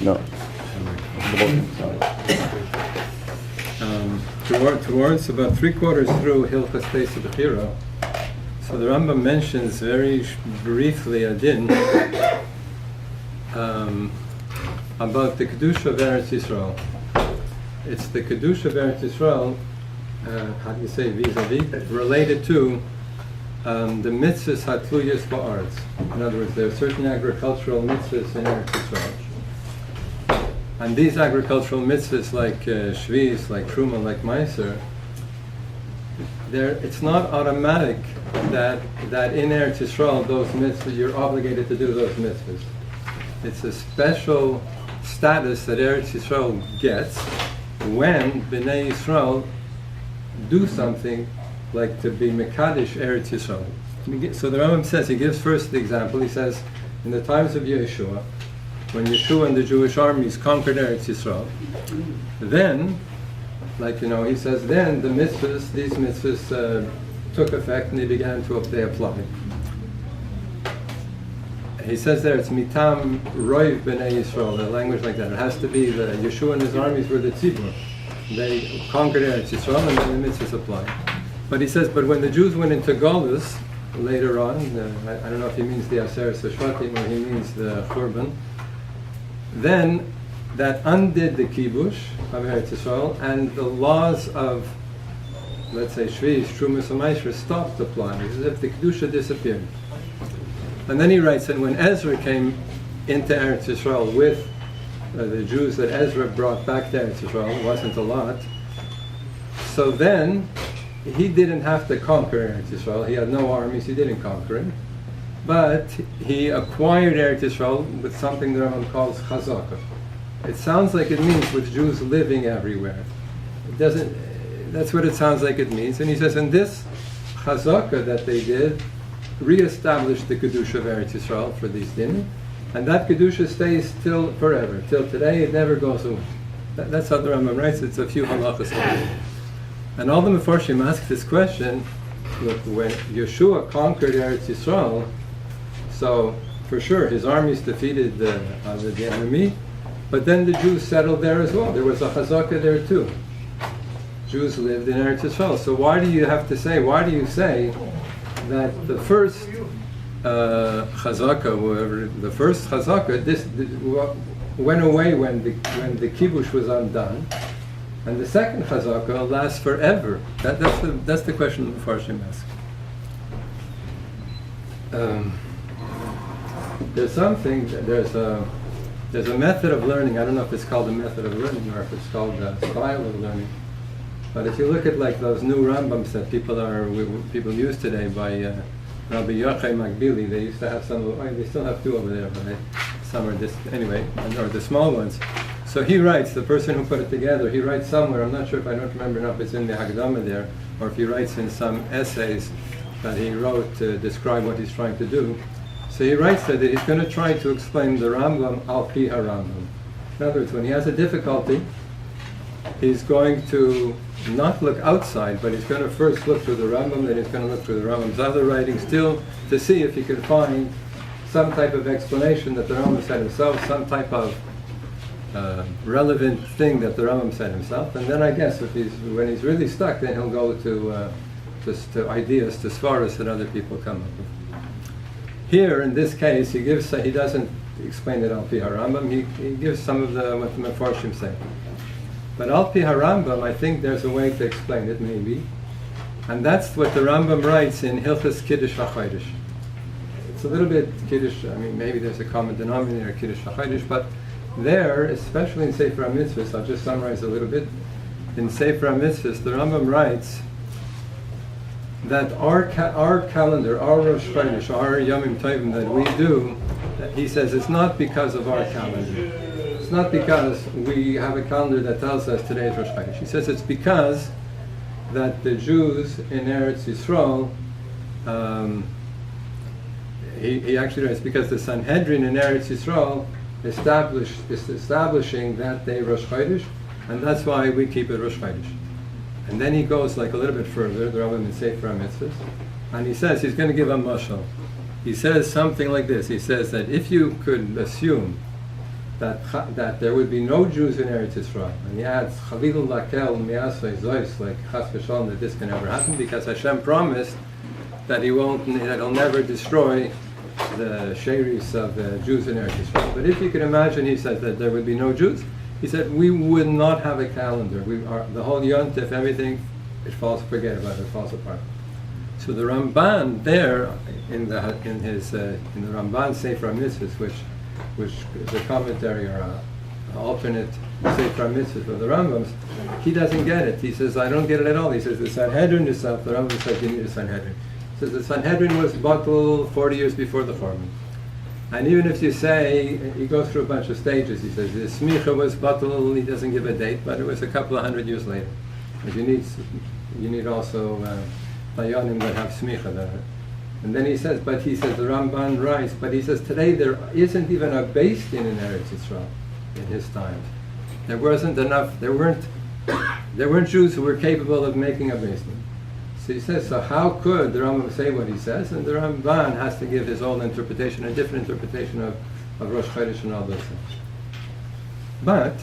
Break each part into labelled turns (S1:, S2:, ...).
S1: No.
S2: Towards about 3/4 through Hilchos Abchira, so the Rambam mentions very briefly a din about the Kedusha of Eretz Yisrael. It's the Kedusha of Eretz Yisrael, how do you say, vis-a-vis, related to the mitzvahs hatluyas ba'aretz. In other words, there are certain agricultural mitzvahs in Eretz Yisrael. And these agricultural mitzvahs like Shvis, like Truma, like Meiser, it's not automatic that in Eretz Yisrael those mitzvahs, you're obligated to do those mitzvahs. It's a special status that Eretz Yisrael gets when Bnei Yisrael do something like to be Mekadesh Eretz Yisrael. So the Rambam says, he gives first the example, he says, in the times of Yeshua, when Yeshua and the Jewish armies conquered Eretz Yisrael, then, he says, then the mitzvahs, these mitzvahs took effect and they applied. He says there, it's mitam roiv b'nei Yisrael, a language like that. It has to be the Yeshua and his armies were the tzibur. They conquered Eretz Yisrael and then the mitzvahs applied. But he says, but when the Jews went into Golus later on, I don't know if he means the Aseret Shvatim or he means the Churban, then that undid the kibush of Eretz Yisrael, and the laws of, let's say, Shvish, Trumas, and Meiser stopped applying. It's as if the Kedusha disappeared. And then he writes that when Ezra came into Eretz Yisrael with the Jews that Ezra brought back to Eretz Yisrael, it wasn't a lot, so then he didn't have to conquer Eretz Yisrael. He had no armies, he didn't conquer it. But he acquired Eretz Yisrael with something the Rambam calls chazaka. It sounds like it means with Jews living everywhere. It doesn't. That's what it sounds like it means. And he says, and this chazaka that they did re-established the Kedusha of Eretz Yisrael for these dinim, and that Kedusha stays till forever. Till today, it never goes away. That's how the Rambam writes. It's a few halachas. And all the Mefarshim ask this question, look, when Yeshua conquered Eretz Yisrael, so for sure his armies defeated the enemy, but then the Jews settled there as well. There was a chazaka there too. Jews lived in Eretz Yisrael. So why do you say that the first chazaka, this went away when the kibush was undone, and the second chazaka lasts forever? That's the question the Mefarshim ask. There's a method of learning. I don't know if it's called a method of learning or if it's called a style of learning. But if you look at like those new Rambams that people use today by Rabbi Yochai Magbili, they used to have some. They still have two over there, but some are or the small ones. So he writes, the person who put it together, he writes somewhere. I'm not sure if I don't remember now if it's in the Hagdama there, or if he writes in some essays that he wrote to describe what he's trying to do. So he writes that he's going to try to explain the Rambam al pi ha-Rambam. In other words, when he has a difficulty, he's going to not look outside, but he's going to first look through the Rambam, then he's going to look through the Rambam's other writings still to see if he can find some type of explanation that the Rambam said himself, some type of relevant thing that the Rambam said himself. And then I guess when he's really stuck, then he'll go to ideas, to svaras that other people come up with. Here, in this case, he doesn't explain it al pi ha-Rambam, he gives some of what the Mefarshim say. But al pi ha-Rambam, I think there's a way to explain it, maybe. And that's what the Rambam writes in Hilchos Kiddush HaChodesh. It's a little bit Kiddush, maybe there's a common denominator, Kiddush HaChodesh, but there, especially in Sefer HaMitzvahs, I'll just summarize a little bit. In Sefer HaMitzvahs, the Rambam writes that our calendar, our Rosh Chodesh, our Yomim Tovim that we do, he says it's not because of our calendar. It's not because we have a calendar that tells us today is Rosh Chodesh. He says it's because that the Jews in Eretz Yisrael, he actually writes, because the Sanhedrin in Eretz Yisrael is establishing that day Rosh Chodesh, and that's why we keep it Rosh Chodesh. And then he goes like a little bit further, the Rambam in Sefer HaMitzvahs, and he says he's going to give a mashal. He says something like this. He says that if you could assume that there would be no Jews in Eretz Yisrael. And he adds, Chavilu lakel miasei zois, like chas v'shalom, that this can never happen, because Hashem promised that he'll never destroy the sheris of the Jews in Eretz Yisrael. But if you can imagine, he says that there would be no Jews. He said, we would not have a calendar. The whole Yontif, everything, forget about it, it falls apart. So the Ramban there, in the Ramban Sefer HaMitzvos, which is a commentary or an alternate Sefer HaMitzvos of the Rambams, he doesn't get it. He says, I don't get it at all. He says, the Sanhedrin itself, the Rambam says you need a Sanhedrin. He says the Sanhedrin was bottled 40 years before the Churban. And even if you say, he goes through a bunch of stages, he says the Smicha was bottled, he doesn't give a date, but it was a couple of 100 years later. Because you need also Dayanim that have Smicha there. And then he says, the Ramban writes, but he says today there isn't even a Beis Din in Eretz Yisrael in his times. There wasn't enough, there weren't Jews who were capable of making a Beis Din. So he says, so how could the Rambam say what he says? And the Ramban has to give his own interpretation, a different interpretation of Rosh Chodesh and all those things. But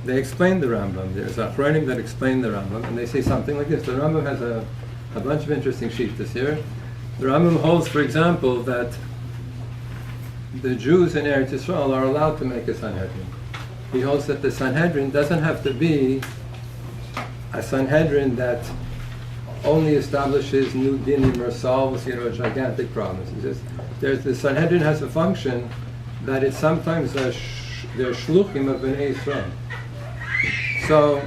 S2: they explain the Rambam. There's Achronim that explain the Rambam, and they say something like this. The Rambam has a bunch of interesting sheets this year. The Rambam holds, for example, that the Jews in Eretz Yisrael are allowed to make a Sanhedrin. He holds that the Sanhedrin doesn't have to be a Sanhedrin that only establishes new dinim or solves, gigantic problems. He says, the Sanhedrin has a function that it's sometimes they're shluchim of Bnei Yisrael. So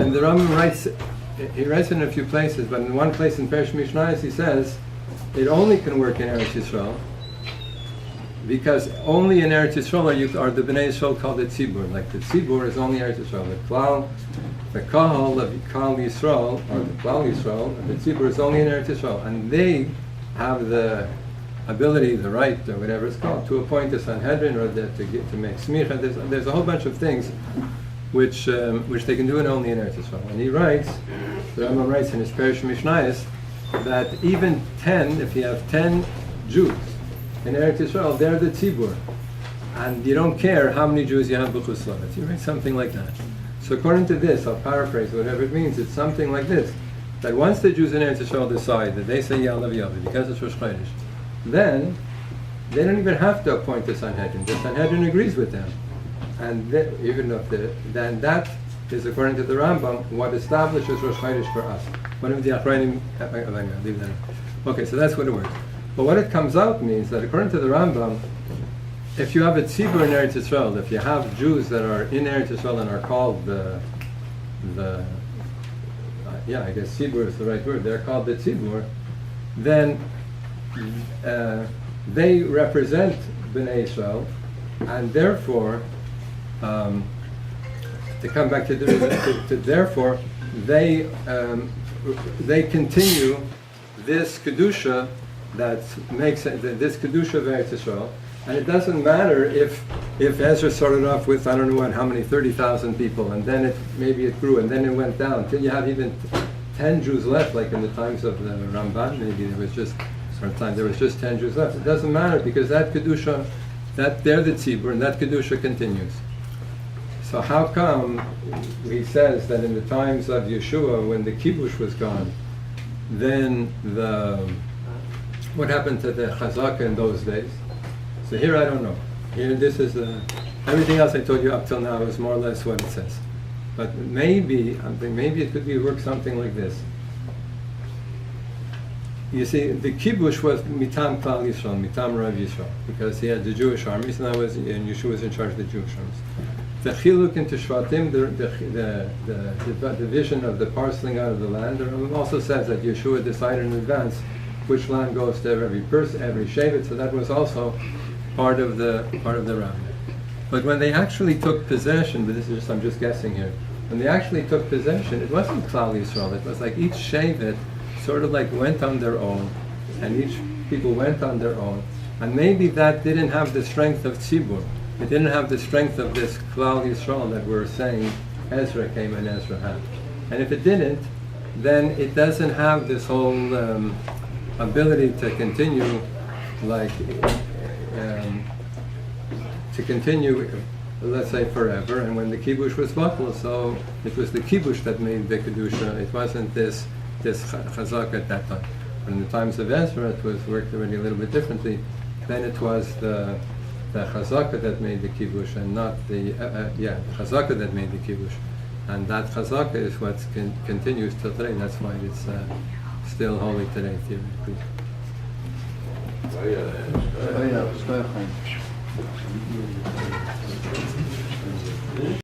S2: and the Rambam writes in a few places, but in one place in Perish Mishnayos he says it only can work in Eretz Yisrael because only in Eretz Yisrael are the Bnei Yisrael called the Tzibur. Like the Tzibur is only Eretz Yisrael. The Kahal of Kal Yisrael, or the Klal Yisrael, the Tzibur is only in Eretz Yisrael, and they have the ability, the right, or whatever it's called, to appoint a Sanhedrin or to make smicha. There's a whole bunch of things which they can do and only in Eretz Yisrael. And he writes, the Rambam writes in his Perish Mishnayos, that even 10, if you have 10 Jews in Eretz Yisrael, they're the Tzibur. And you don't care how many Jews you have b'chutz la'aretz. You write something like that. So according to this, I'll paraphrase whatever it means, it's something like this, that once the Jews in Eretz Yisrael decide that they say Ya'alav Ya'alav because it's Rosh Chodesh, then they don't even have to appoint the Sanhedrin. The Sanhedrin agrees with them. And then that is, according to the Rambam, what establishes Rosh Chodesh for us. One of the Achronim, leave that. Okay, so that's what it works. But what it comes out means that according to the Rambam, if you have a tzibur in Eretz Yisrael, if you have Jews that are in Eretz Yisrael and are called I guess tzibur is the right word, they're called the tzibur, then they represent Bnei Yisrael, and therefore, to come back to therefore, they continue this kedusha that makes this kedusha of Eretz Yisrael. And it doesn't matter if Ezra started off with, I don't know how many, 30,000 people, and then maybe it grew, and then it went down, till you have even 10 Jews left, like in the times of the Ramban, maybe there was just 10 Jews left. It doesn't matter, because that Kedusha, they're the Tzibur, and that Kedusha continues. So how come he says that in the times of Yeshua, when the Kibush was gone, then what happened to the Chazaka in those days? So here I don't know. Here this is everything else I told you up till now is more or less what it says. But maybe it could work something like this. You see, the kibush was mitam Klal Yisrael, mitam Rav Yisrael, because he had the Jewish armies, and Yeshua was in charge of the Jewish armies. The chiluk into Shvatim, the division of the parceling out of the land, also says that Yeshua decided in advance which land goes to every person, every shevet. So that was also part of the Rambam. But when they actually took possession, but I'm just guessing here, when they actually took possession, it wasn't Klal Yisrael. It was like each shevet sort of like went on their own, and each people went on their own. And maybe that didn't have the strength of Tzibur. It didn't have the strength of this Klal Yisrael that we're saying Ezra came and Ezra had. And if it didn't, then it doesn't have this whole ability to let's say forever, and when the kibush was bottled, so it was the kibush that made the kedusha. It wasn't this chazak at that time. But in the times of Ezra, it was worked already a little bit differently. Then it was the chazaka that made the kibush, and not the chazaka that made the kibush. And that chazaka is what continues till today. That's why it's still holy today, theoretically.